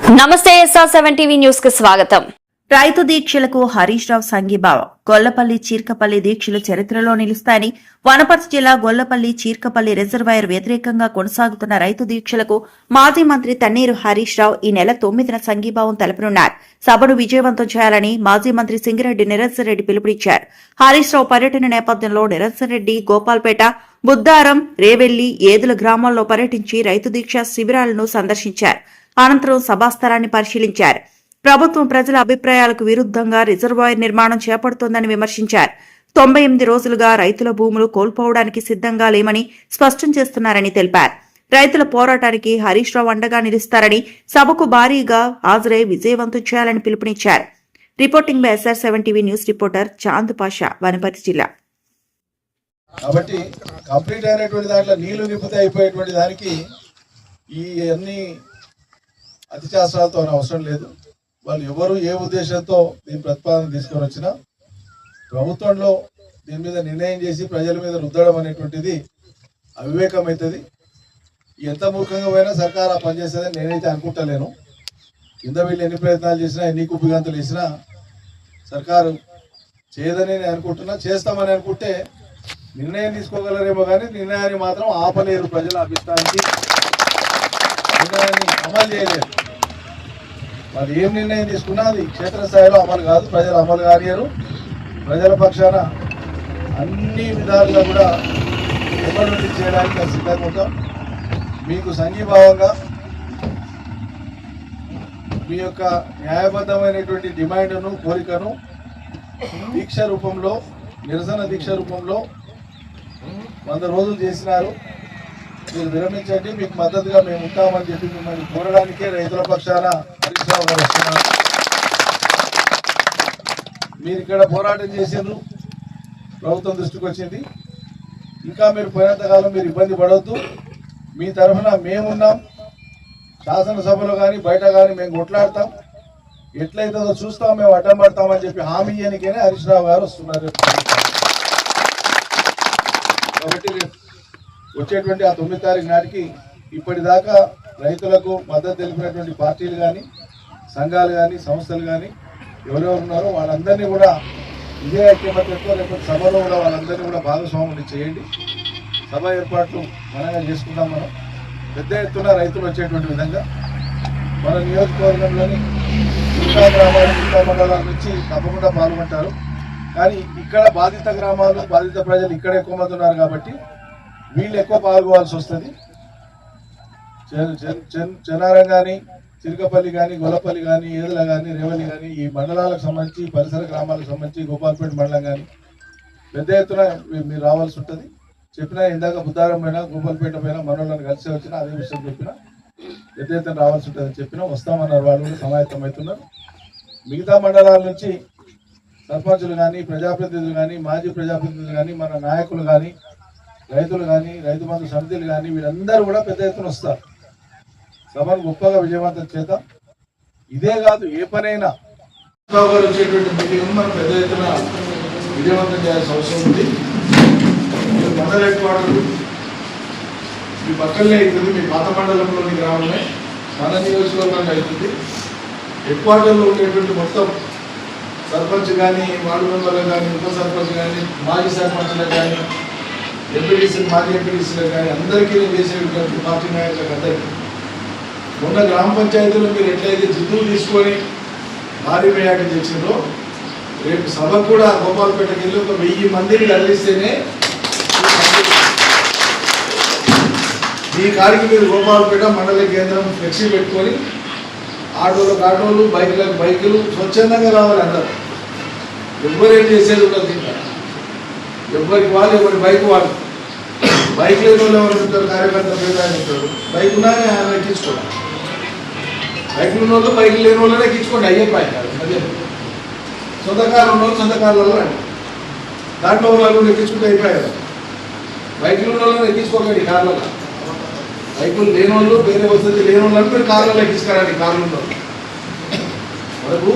నమస్తే SR7 TV news కు స్వాగతం. రైతు దీక్షలకు హరీష్ రావు సంఘీభావం. గొల్లపల్లి చీర్కపల్లి దీక్షలు చరిత్రలో నిలుస్తాయని వనపర్తి జిల్లా గొల్లపల్లి చీర్కపల్లి రిజర్వాయర్ వ్యతిరేకంగా కొనసాగుతున్న రైతు దీక్షలకు మాజీ మంత్రి తన్నీరు హరీష్ రావు ఈ నెల 9న సంఘీభావం తెలపనున్నారు. సభను విజయవంతం చేయాలని మాజీ మంత్రి సింగిరెడ్డి నిరంజన్ రెడ్డి పిలుపునిచ్చారు. హరీష్ రావు పర్యటన నేపథ్యంలో నిరంజన్ రెడ్డి గోపాల్పేట, బుద్దారం, రేవెల్లి, ఏదుల గ్రామాల్లో పర్యటించి రైతు దీక్ష శిబిరాలను సందర్శించారు. అనంతరం సభాస్థలాన్ని పరిశీలించారు. ప్రభుత్వం ప్రజల అభిప్రాయాలకు విరుద్ధంగా రిజర్వాయర్ నిర్మాణం చేపడుతోందని విమర్శించారు. 98 రోజులుగా రైతుల భూములు కోల్పోవడానికి సిద్ధంగా లేమని స్పష్టం చేస్తున్నారని తెలిపారు. రైతుల పోరాటానికి హరీష్ రావు అండగా నిలుస్తారని, సభకు భారీగా హాజరై విజయవంతం చేయాలని పిలుపునిచ్చారు. Reporting by SR7 TV news reporter Chand Pasha, Wanaparthy జిల్లా. కాబట్టి కంప్లీట్ అయినటువంటి దాంట్లో నీళ్లు నింపితే అయిపోయేటువంటి దానికి ఈ అన్ని అతిశాస్త్రాలతో అవసరం లేదు. వాళ్ళు ఎవరు ఏ ఉద్దేశంతో దీని ప్రతిపాదన తీసుకొని వచ్చినా ప్రభుత్వంలో దీని మీద నిర్ణయం చేసి ప్రజల మీద రుద్దడం అనేటువంటిది అవివేకం అవుతుంది. ఎంత మూర్ఖంగా పోయినా సర్కారు ఆ పనిచేస్తుందని నేనైతే అనుకుంటలేను. కింద వీళ్ళు ఎన్ని ప్రయత్నాలు చేసినా, ఎన్ని కుప్పిగంతులు వేసినా సర్కారు చేయదని నేను అనుకుంటున్నా. చేస్తామని అనుకుంటే నిర్ణయం తీసుకోగలరేమో కానీ నిర్ణయాన్ని మాత్రం ఆపలేరు. ప్రజల అభిష్టానికి నిర్ణయాన్ని అమలు చేయలేరు. వాళ్ళు ఏం నిర్ణయం తీసుకున్నా అది క్షేత్రస్థాయిలో అమలు కాదు. ప్రజలు అమలు కానియరు. ప్రజల పక్షాన అన్ని విధాలుగా కూడా ఎప్పటి చేయడానికి సిద్ధంగా ఉంటాం. మీకు సంఘీభావంగా మీ యొక్క న్యాయబద్ధమైనటువంటి డిమాండ్ను, కోరికను దీక్ష రూపంలో, నిరసన దీక్ష రూపంలో 100 రోజులు చేసినారు. మీరు విరమించండి, మీకు మద్దతుగా మేము ఉంటామని చెప్పి మిమ్మల్ని కోరడానికే రైతుల పక్షాన హరీష్ రావు గారు వస్తున్నారు. మీరు ఇక్కడ పోరాటం చేసిండ్రు, ప్రభుత్వం దృష్టికి వచ్చింది. ఇంకా మీరు పోయినంతకాలం మీరు ఇబ్బంది పడవద్దు. మీ తరఫున మేమున్నాం. శాసనసభలో కానీ బయట కానీ మేము కొట్లాడతాం. ఎట్లయితుందో చూస్తాం, మేము అడ్డం పడతామని చెప్పి హామీ ఇయ్యనికనే హరీష్ రావు గారు వస్తున్నారు. కాబట్టి వచ్చేటువంటి ఆ 9 తారీఖు నాటికి ఇప్పటిదాకా రైతులకు మద్దతు తెలిపినటువంటి పార్టీలు కానీ, సంఘాలు కానీ, సంస్థలు కానీ ఎవరెవరు ఉన్నారో వాళ్ళందరినీ కూడా ఇదే ఐక్యమత్యంతో లేకపోతే సభలో కూడా వాళ్ళందరినీ కూడా భాగస్వాములు చేయండి. సభ ఏర్పాట్లు ఘనంగా చేసుకుందాం. మనం పెద్ద ఎత్తున రైతులు వచ్చేటువంటి విధంగా మన నియోజకవర్గంలోని మిగతా గ్రామాలు, మిగతా మండలాల నుంచి తప్పకుండా పాల్గొంటారు. కానీ ఇక్కడ బాధిత గ్రామాలు, బాధిత ప్రజలు ఇక్కడ ఎక్కువ మంది ఉన్నారు కాబట్టి వీళ్ళు ఎక్కువ పాల్గొవాల్సి వస్తుంది. చెన్నారం కానీ, చిరుకపల్లి కానీ, గొల్లపల్లి కానీ, ఏదుల కానీ, రేవల్లి కానీ, ఈ మండలాలకు సంబంధించి, పరిసర గ్రామాలకు సంబంధించి, గోపాల్పేట మండలం కానీ పెద్ద ఎత్తున మీరు రావాల్సి ఉంటుంది. చెప్పినా ఇందాక బుద్ధారం పైన, గోపాల్పేట పైన మనోళ్ళని కలిసి వచ్చినా అదే విషయం చెప్పినా పెద్ద ఎత్తున రావాల్సి ఉంటుందని చెప్పినా వస్తామన్నారు. వాళ్ళు కూడా సమాయత్తం అవుతున్నారు. మిగతా మండలాల నుంచి సర్పంచులు కానీ, ప్రజాప్రతినిధులు కానీ, మాజీ ప్రజాప్రతినిధులు కానీ, మన నాయకులు కానీ, రైతులు కానీ, రైతు బంధు సమితులు కానీ వీళ్ళందరూ కూడా పెద్ద ఎత్తున వస్తారు. సభను గొప్పగా విజయవంతం చేద్దాం. ఇదే కాదు, ఏ పనైనా వచ్చేటువంటి మీటింగ్ మనం పెద్ద ఎత్తున విజయవంతం చేయాల్సిన అవసరం ఉంది. మండల హెడ్ క్వార్టర్ మీ పక్కనే అవుతుంది. మీ పాత మండలంలోని గ్రామమే మన నియోజకవర్గంగా అవుతుంది. హెడ్ క్వార్టర్లో ఉండేటువంటి మొత్తం సర్పంచ్ కానీ, వార్డు మెంబర్లు కానీ, ఉప సర్పంచ్ కానీ, మాజీ సర్పంచ్లకు కానీ, ఎంపీటీసీలు, మాజీ ఎంపీటీసీలకు కానీ అందరికీ నేను చేసేటువంటి పార్టీ నాయకులకు అందరికీ మొన్న గ్రామ పంచాయతీలో మీరు ఎట్లయితే జిద్దులు తీసుకొని భారీ మేయాటి తెచ్చిందో రేపు సభ కూడా గోపాల్పేటకి వెళ్ళి ఒక 1000 మందిని కదిలిస్తేనే ఈ కాడికి మీరు గోపాల్పేట మండల కేంద్రం ఫ్లెక్సీ పెట్టుకొని ఆటోలకు ఆటోలు, బైకులకు బైకులు స్వచ్ఛందంగా రావాలి. అందరూ ఎవరేం చేసేది ఉండదు. ఇంకా ఎవరికి వాళ్ళు, ఎవరి బైక్ వాళ్ళు. బైక్ లేని వాళ్ళు ఎవరు ఉంటారు, కార్యకర్త పేదాన్ని ఉంటారు. బైక్ ఉన్నానే ఆయన ఎక్కించుకోండి. బైక్లు ఉన్న వాళ్ళు బైక్ లేని వాళ్ళనే ఎక్కించుకోండి. అయ్యే పైన అదే సొంత కార్లు ఉన్న వాళ్ళు సొంత కార్లలో రండి. దాంట్లో వాళ్ళు ఎక్కించుకుంటే అయిపోయారు. బైక్లు ఉన్న వాళ్ళని ఎక్కించుకోకండి కార్లలో. బైకులు లేని వాళ్ళు, వేరే వసతి లేని వాళ్ళు మీరు కార్లలో ఎక్కించుకోరండి. కార్లు ఉన్న వాళ్ళు మనకు